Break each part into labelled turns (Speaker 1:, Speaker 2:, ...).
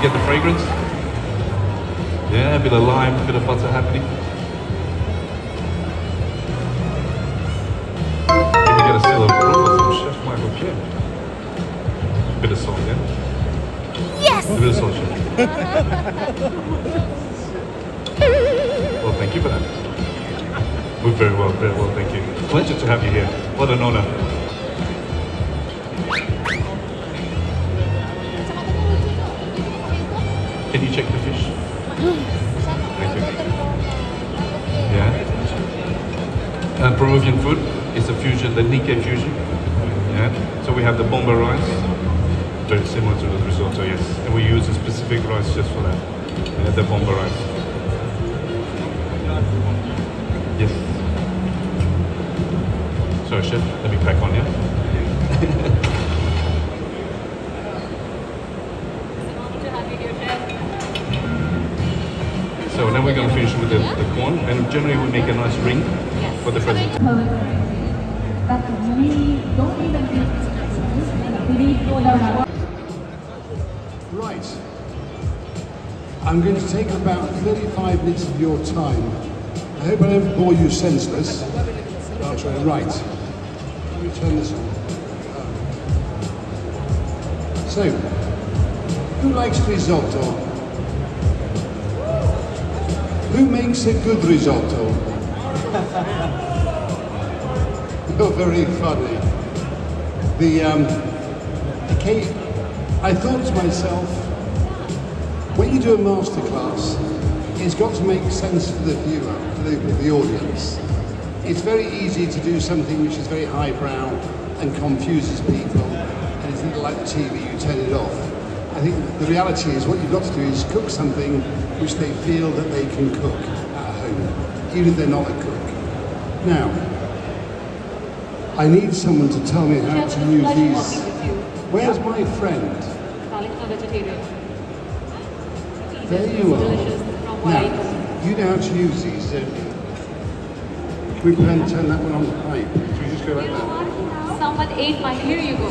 Speaker 1: get the fragrance? Yeah, a bit of lime, a bit of butter happening. Can we get a still of approval from Chef Michael Pierre? A bit of salt, yeah?
Speaker 2: Yes!
Speaker 1: A bit of salt, Chef. Well, thank you for that. We're very well, thank you. Pleasure to have you here. What an honor. Can you check the fish? Thank you. Yeah. Peruvian food is a fusion, the Nikkei fusion. Yeah. So we have the bomba rice, very similar to the risotto, yes. And we use a specific rice just for that. The bomba rice. Yes. Sorry, chef. Let me pack on, yeah. So now we're going to finish with the corn, and generally we make a nice ring for the presentation.
Speaker 2: But we don't even need
Speaker 3: Right. I'm going to take about 35 minutes of your time. I hope I don't bore you senseless. I'll try. Right. Let me turn this on. So, who likes risotto? Who makes a good risotto? You're very funny. I thought to myself, when you do a masterclass, it's got to make sense for the viewer, the audience. It's very easy to do something which is very highbrow and confuses people, and it's like the TV, you turn it off. I think the reality is what you've got to do is cook something which they feel that they can cook at home, even if they're not a cook. Now, I need someone to tell me how to use these. Where's my friend? There you are. Now, you know how to use these, don't you? Can we turn that one on the pipe? Should we just go like that?
Speaker 4: Someone ate my, here you go.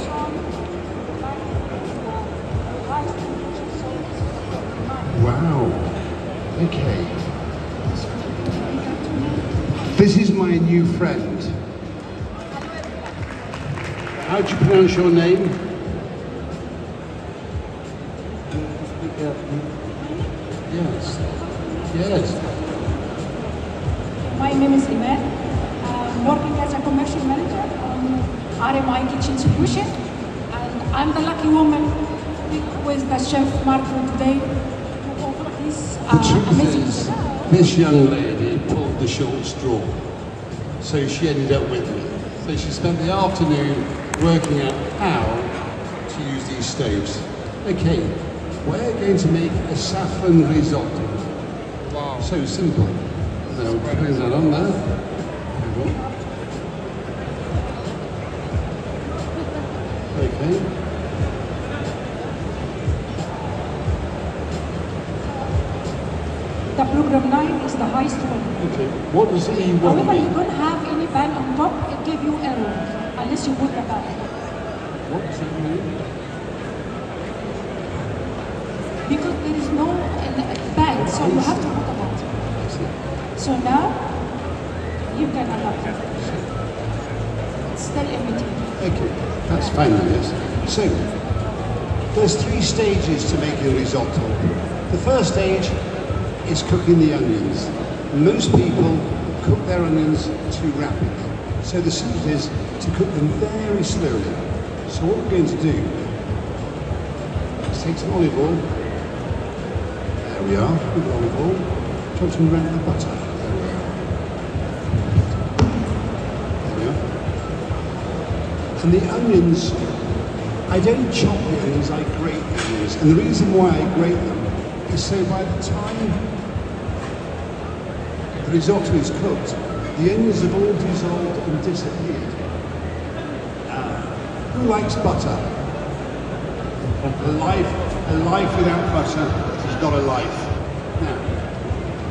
Speaker 3: Wow. Okay. This is my new friend. How do you pronounce your name? Yes. Yes.
Speaker 5: My name is Iman. I'm working as a commercial manager on RMI Kitchen Solution, and I'm the lucky woman with the chef Marco today to offer this amazing dinner.
Speaker 3: This young lady pulled the short straw, so she ended up with me. So she spent the afternoon working out how to use these stoves. Okay, we're going to make a saffron risotto. Wow. So simple. Now, putting that on there. Okay.
Speaker 5: The program 9 is the highest one.
Speaker 3: Okay. What does E1
Speaker 5: However, you
Speaker 3: mean?
Speaker 5: don't have any pan on top, it gives you error unless you put the pan.
Speaker 3: What does that mean?
Speaker 5: Because there is no pan, so you have to put a pan. So now, you can adapt it. It's still empty.
Speaker 3: Okay, that's fine, yes. So, there's 3 stages to making risotto. The first stage is cooking the onions. Most people cook their onions too rapidly. So the secret is to cook them very slowly. So what we're going to do is take some olive oil. There we are, with olive oil. Chop some around the butter. There we are. There we are. And the onions, I don't chop the onions, I grate the onions. And the reason why I grate them is so by the time the risotto is cooked, the onions have all dissolved and disappeared. Who likes butter? A life without butter is not a life.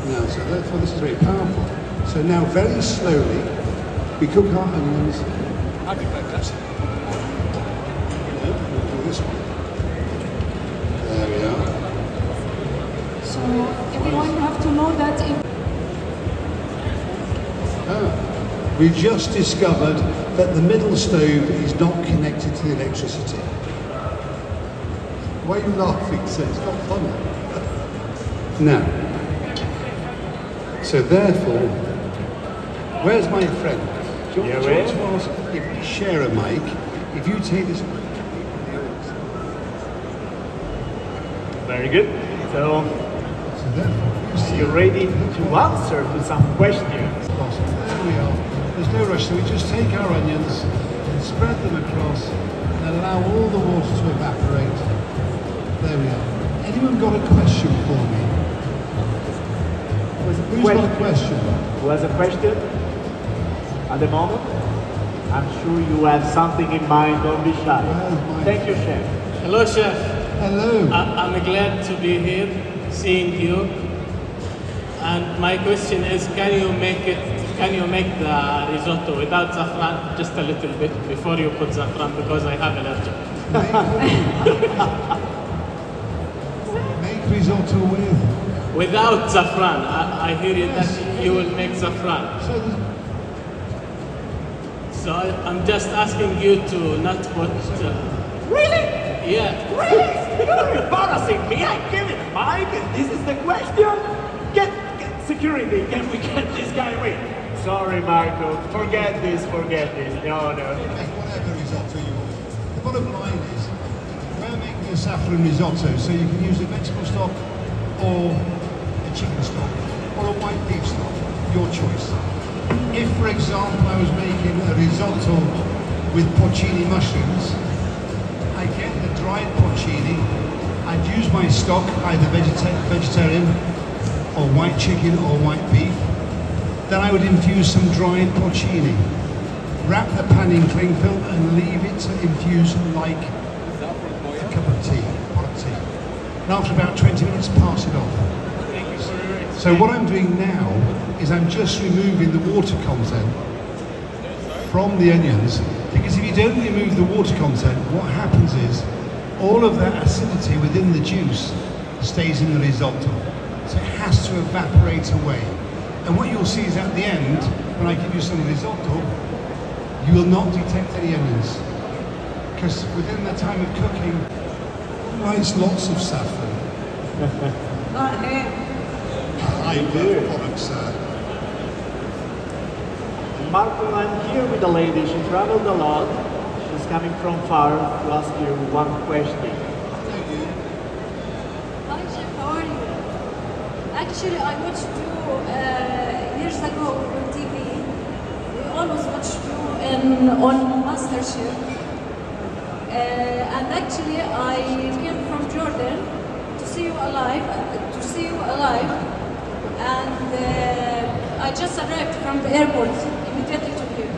Speaker 3: Now, so therefore this is very powerful. So now very slowly, we cook our onions. I'd be like that. No, we'll do this one. There we are. We've just discovered that the middle stove is not connected to the electricity. Why are you laughing, sir? It's not funny. No. So therefore, where's my friend? Do you want to ask if we share a mic, if you take this mic?
Speaker 6: Very good. So, are you ready to answer to some questions?
Speaker 3: There we are. There's no rush. So we just take our onions and spread them across and allow all the water to evaporate. There we are. Anyone got a question for me? Who's got a question?
Speaker 6: Who has a question at the moment? I'm sure you have something in mind, don't be shy. Thank you, Chef.
Speaker 7: Hello, Chef.
Speaker 3: Hello.
Speaker 7: I'm glad to be here, seeing you. And my question is, can you make the risotto without saffron just a little bit before you put saffron, because I have allergy.
Speaker 3: Make risotto with?
Speaker 7: Without saffron. I hear you that you will make saffron. So I'm just asking you to not put...
Speaker 6: Really?
Speaker 7: Yeah.
Speaker 6: Really? You're embarrassing me. I give it a mic and this is the question. Get security. Can we get this guy away? Sorry, Marco. Forget this. No.
Speaker 3: Make whatever risotto you want. The bottom line is, we're making a saffron risotto, so you can use a vegetable stock or a chicken stock or a white beef stock, your choice. If, for example, I was making a risotto with porcini mushrooms, I get the dried porcini, I'd use my stock, either vegetarian or white chicken or white beef. Then I would infuse some dried porcini, wrap the pan in cling film and leave it to infuse like a cup of tea, pot of tea. And after about 20 minutes, pass it off. So what I'm doing now is I'm just removing the water content from the onions, because if you don't remove the water content, what happens is all of that acidity within the juice stays in the risotto. So it has to evaporate away. And what you'll see is at the end, when I give you some risotto, you will not detect any onions. Because within the time of cooking, likes lots of saffron. I love products, sir.
Speaker 6: Marco, I'm here with a lady. She traveled a lot. She's coming from far to ask you one question.
Speaker 4: Hi, Chef. How are you? Actually, I watched you years ago on TV. We always watched you on MasterChef. And actually, I came from Jordan to see you alive. And I just arrived from the airport immediately to here.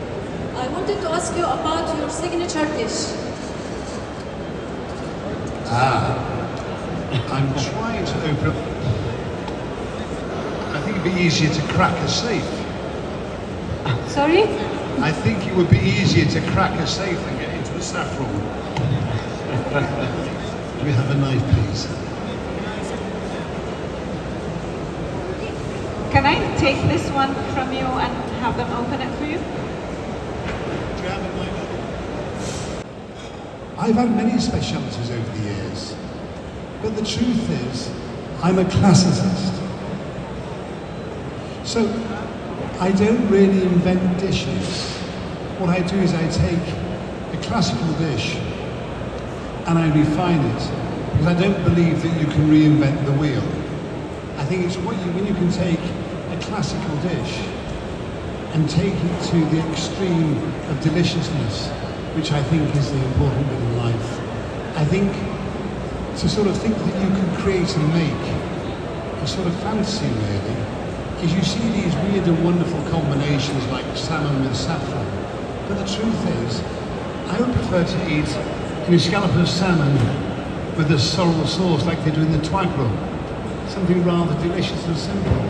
Speaker 4: I wanted to ask you about your signature dish.
Speaker 3: I'm trying to open up. I think it'd be easier to crack a safe.
Speaker 4: Sorry?
Speaker 3: I think it would be easier to crack a safe than get into the saffron. Do we have a knife, please?
Speaker 8: Can I take this one from you and have them open it for you?
Speaker 3: Do you have a knife? I've had many specialities over the years, but the truth is, I'm a classicist. So, I don't really invent dishes. What I do is I take a classical dish and I refine it, because I don't believe that you can reinvent the wheel. I think it's when you can take a classical dish and take it to the extreme of deliciousness, which I think is the important bit in life. I think to sort of think that you can create and make a sort of fantasy really, is you see these weird and wonderful combinations like salmon with saffron. But the truth is, I would prefer to eat a scallop of salmon with a sorrel sauce like they do in the twagro. Something rather delicious and simple.